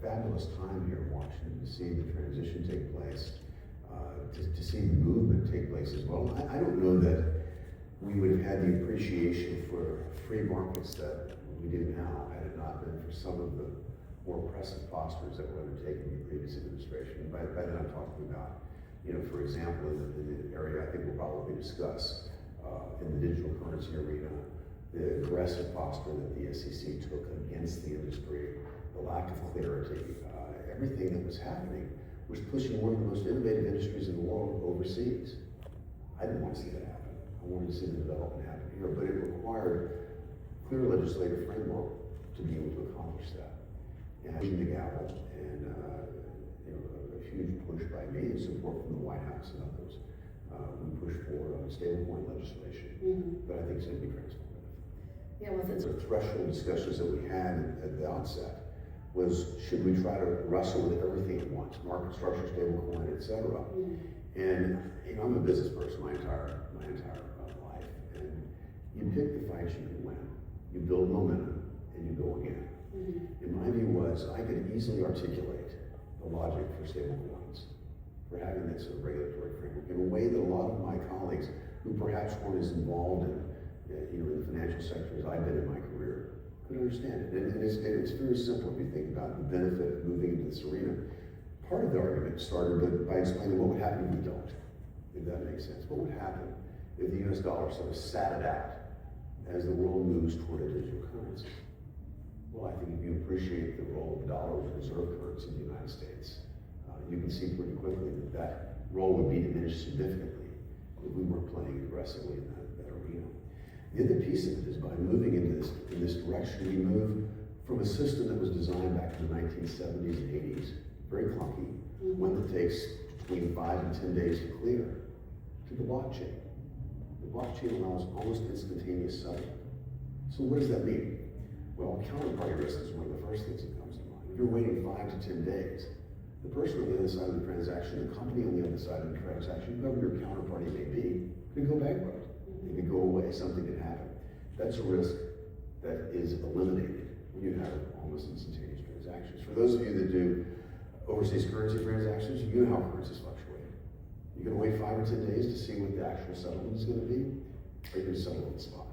fabulous time here in Washington to see the transition take place, to see the movement take place as well. I don't know that we would have had the appreciation for free markets that we do now had it not been for some of the more oppressive postures that were undertaken in the previous administration. By that I'm talking about, for example, in the area I think we'll probably discuss, in the digital currency arena, the aggressive posture that the SEC took against the industry, the lack of clarity, everything that was happening was pushing one of the most innovative industries in the world overseas. I didn't want to see that happen. I wanted to see the development happen here, but it required clear legislative framework to be able to accomplish that. And pushing the gavel, and a huge push by me and support from the White House and others. We pushed forward on stablecoin legislation that I think is going to be transformative. Yeah, was it? The threshold discussions that we had at the outset was, should we try to wrestle with everything at once, market structure, stablecoin, et cetera. And I'm a business person my entire life, and you pick the fights you can win. You build momentum, and you go again. And my view was, I could easily articulate the logic for stablecoins, for having this sort of regulatory framework in a way that a lot of my colleagues, who perhaps weren't as involved in the financial sector as I've been in my career, could understand it. And it's very simple if you think about the benefit of moving into this arena. Part of the argument started by explaining what would happen if we don't, if that makes sense. What would happen if the US dollar sort of sat it out as the world moves toward a digital currency? Well, I think if you appreciate the role of the dollar as a reserve currency in the United States, you can see pretty quickly that role would be diminished significantly if we weren't playing aggressively in that arena. The other piece of it is, by moving in this direction, we move from a system that was designed back in the 1970s and 80s, very clunky, one that takes between 5 and 10 days to clear, to the blockchain. The blockchain allows almost instantaneous settlement. So what does that mean? Well, counterparty risk is one of the first things that comes to mind. If you're waiting 5 to 10 days, the person on the other side of the transaction, the company on the other side of the transaction, whoever your counterparty may be, could go bankrupt. It could go away, something could happen. That's a risk that is eliminated when you have almost instantaneous transactions. For those of you that do overseas currency transactions, you know how currencies fluctuate. You can wait 5 or 10 days to see what the actual settlement is going to be, or you can settle on the spot.